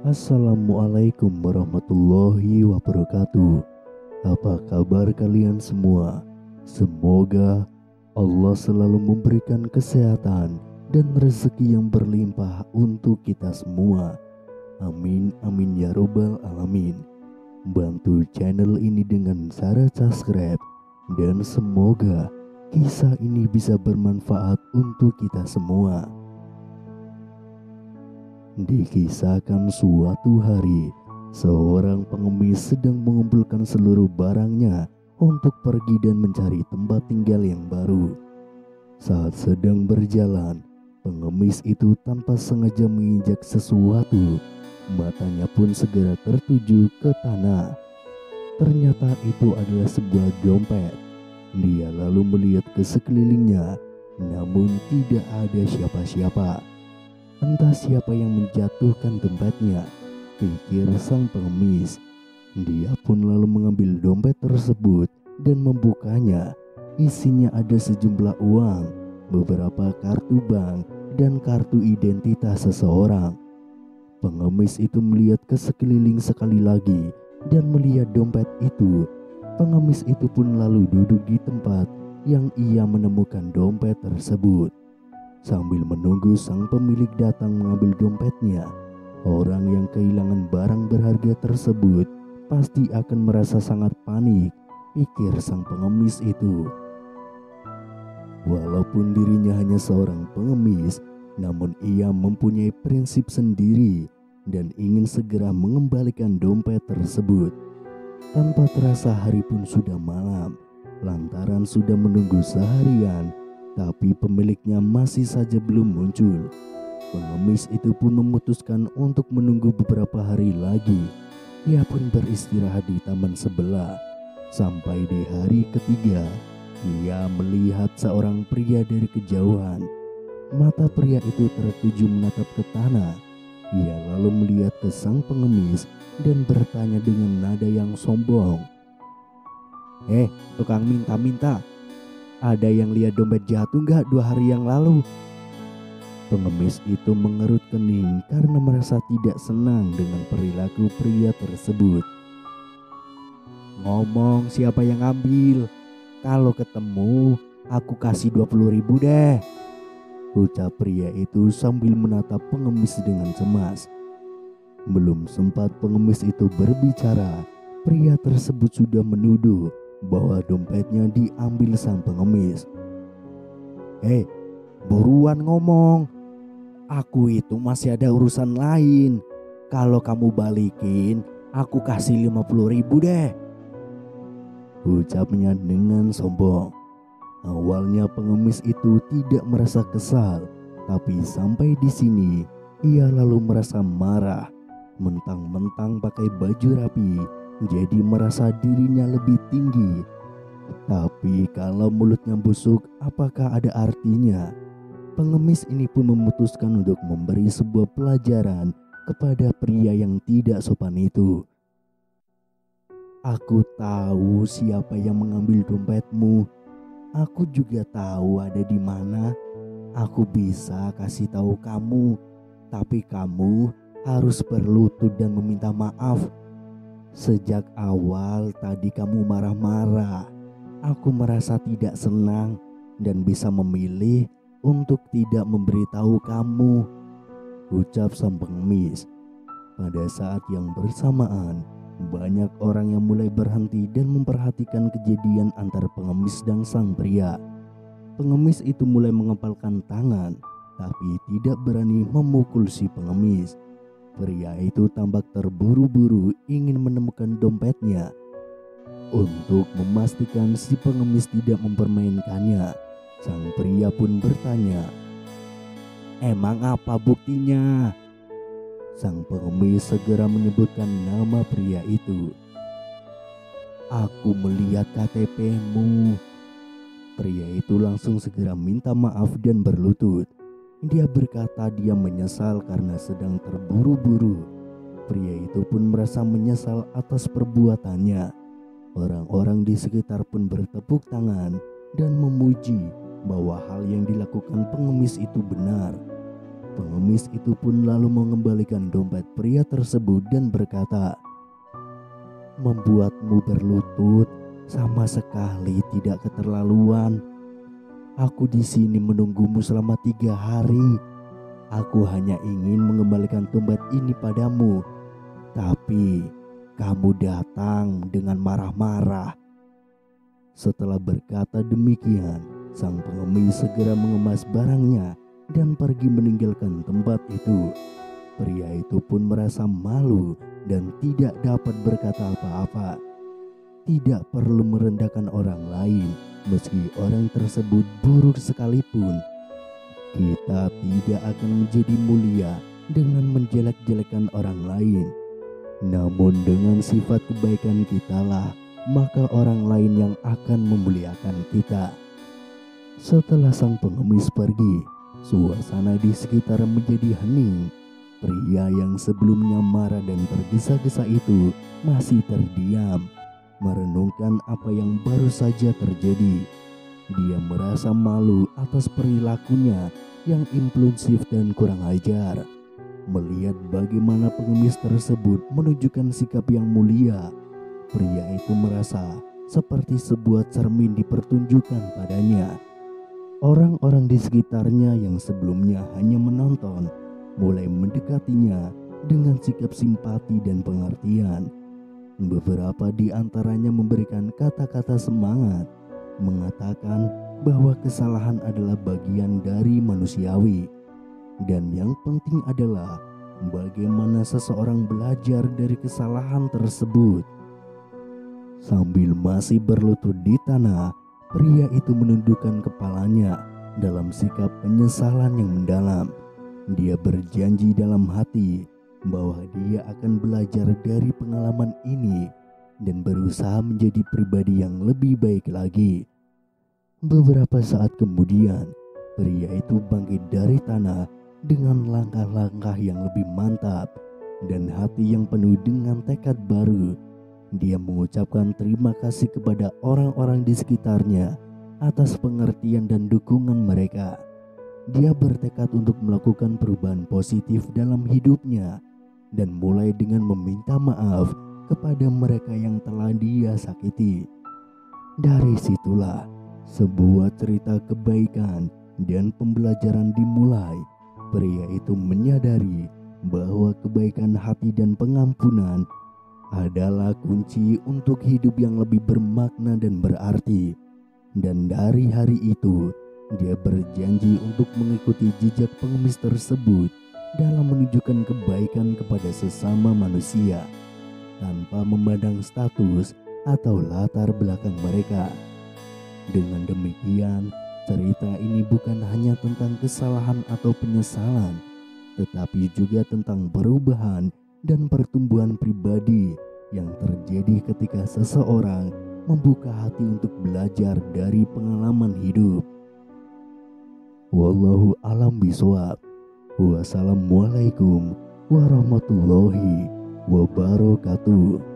Assalamualaikum warahmatullahi wabarakatuh. Apa kabar kalian semua? Semoga Allah selalu memberikan kesehatan dan rezeki yang berlimpah untuk kita semua. Amin amin ya robbal alamin. Bantu channel ini dengan cara subscribe, dan semoga kisah ini bisa bermanfaat untuk kita semua. Dikisahkan suatu hari, seorang pengemis sedang mengumpulkan seluruh barangnya untuk pergi dan mencari tempat tinggal yang baru. Saat sedang berjalan, pengemis itu tanpa sengaja menginjak sesuatu. Matanya pun segera tertuju ke tanah. Ternyata itu adalah sebuah dompet. Dia lalu melihat ke sekelilingnya, namun tidak ada siapa-siapa. Entah siapa yang menjatuhkan dompetnya, pikir sang pengemis. Dia pun lalu mengambil dompet tersebut dan membukanya. Isinya ada sejumlah uang, beberapa kartu bank, dan kartu identitas seseorang. Pengemis itu melihat ke sekeliling sekali lagi dan melihat dompet itu. Pengemis itu pun lalu duduk di tempat yang ia menemukan dompet tersebut. Sambil menunggu sang pemilik datang mengambil dompetnya, orang yang kehilangan barang berharga tersebut pasti akan merasa sangat panik, pikir sang pengemis itu. Walaupun dirinya hanya seorang pengemis, namun ia mempunyai prinsip sendiri dan ingin segera mengembalikan dompet tersebut. Tanpa terasa hari pun sudah malam, lantaran sudah menunggu seharian, tapi pemiliknya masih saja belum muncul. Pengemis itu pun memutuskan untuk menunggu beberapa hari lagi. Ia pun beristirahat di taman sebelah. Sampai di hari ketiga, ia melihat seorang pria dari kejauhan. Mata pria itu tertuju menatap ke tanah. Ia lalu melihat ke sang pengemis dan bertanya dengan nada yang sombong, tukang minta-minta, ada yang lihat dompet jatuh nggak 2 hari yang lalu?" Pengemis itu mengerut kening karena merasa tidak senang dengan perilaku pria tersebut. "Ngomong siapa yang ambil? Kalau ketemu, aku kasih 20.000 deh," ucap pria itu sambil menatap pengemis dengan cemas. Belum sempat pengemis itu berbicara, pria tersebut sudah menuduh bahwa dompetnya diambil sang pengemis. Buruan ngomong. Aku itu masih ada urusan lain. Kalau kamu balikin, aku kasih 50.000 deh," ucapnya dengan sombong. Awalnya pengemis itu tidak merasa kesal, tapi sampai di sini ia lalu merasa marah. Mentang-mentang pakai baju rapi, jadi merasa dirinya lebih tinggi. Tapi kalau mulutnya busuk, apakah ada artinya? Pengemis ini pun memutuskan untuk memberi sebuah pelajaran kepada pria yang tidak sopan itu. "Aku tahu siapa yang mengambil dompetmu. Aku juga tahu ada di mana. Aku bisa kasih tahu kamu, tapi kamu harus berlutut dan meminta maaf. Sejak awal tadi kamu marah-marah. Aku merasa tidak senang dan bisa memilih untuk tidak memberitahu kamu," ucap sang pengemis. Pada saat yang bersamaan, banyak orang yang mulai berhenti dan memperhatikan kejadian antara pengemis dan sang pria. Pengemis itu mulai mengepalkan tangan, tapi tidak berani memukul si pengemis. Pria itu tampak terburu-buru ingin menemukan dompetnya. Untuk memastikan si pengemis tidak mempermainkannya, sang pria pun bertanya, "Emang apa buktinya?" Sang pengemis segera menyebutkan nama pria itu. "Aku melihat KTP-mu." Pria itu langsung segera minta maaf dan berlutut. Dia berkata dia menyesal karena sedang terburu-buru. Pria itu pun merasa menyesal atas perbuatannya. Orang-orang di sekitar pun bertepuk tangan dan memuji bahwa hal yang dilakukan pengemis itu benar. Pengemis itu pun lalu mengembalikan dompet pria tersebut dan berkata, "Membuatmu berlutut sama sekali tidak keterlaluan. Aku di sini menunggumu selama 3 hari. Aku hanya ingin mengembalikan dompet ini padamu, tapi kamu datang dengan marah-marah." Setelah berkata demikian, sang pengemis segera mengemas barangnya dan pergi meninggalkan tempat itu. Pria itu pun merasa malu dan tidak dapat berkata apa-apa. Tidak perlu merendahkan orang lain, meski orang tersebut buruk sekalipun. Kita tidak akan menjadi mulia dengan menjelek-jelekan orang lain. Namun dengan sifat kebaikan kitalah, maka orang lain yang akan memuliakan kita. Setelah sang pengemis pergi, suasana di sekitar menjadi hening. Pria yang sebelumnya marah dan tergesa-gesa itu masih terdiam, merenungkan apa yang baru saja terjadi. Dia merasa malu atas perilakunya yang impulsif dan kurang ajar. Melihat bagaimana pengemis tersebut menunjukkan sikap yang mulia, pria itu merasa seperti sebuah cermin dipertunjukkan padanya. Orang-orang di sekitarnya yang sebelumnya hanya menonton mulai mendekatinya dengan sikap simpati dan pengertian. Beberapa di antaranya memberikan kata-kata semangat, mengatakan bahwa kesalahan adalah bagian dari manusiawi, dan yang penting adalah bagaimana seseorang belajar dari kesalahan tersebut. Sambil masih berlutut di tanah, pria itu menundukkan kepalanya dalam sikap penyesalan yang mendalam. Dia berjanji dalam hati bahwa dia akan belajar dari pengalaman ini dan berusaha menjadi pribadi yang lebih baik lagi. Beberapa saat kemudian, pria itu bangkit dari tanah dengan langkah-langkah yang lebih mantap dan hati yang penuh dengan tekad baru. Dia mengucapkan terima kasih kepada orang-orang di sekitarnya atas pengertian dan dukungan mereka. Dia bertekad untuk melakukan perubahan positif dalam hidupnya dan mulai dengan meminta maaf kepada mereka yang telah dia sakiti. Dari situlah sebuah cerita kebaikan dan pembelajaran dimulai. Pria itu menyadari bahwa kebaikan hati dan pengampunan adalah kunci untuk hidup yang lebih bermakna dan berarti. Dan dari hari itu, dia berjanji untuk mengikuti jejak pengemis tersebut dalam menunjukkan kebaikan kepada sesama manusia, tanpa memandang status atau latar belakang mereka. Dengan demikian, cerita ini bukan hanya tentang kesalahan atau penyesalan, tetapi juga tentang perubahan dan pertumbuhan pribadi yang terjadi ketika seseorang membuka hati untuk belajar dari pengalaman hidup. Wallahu a'lam bishawab. Wassalamualaikum warahmatullahi wabarakatuh.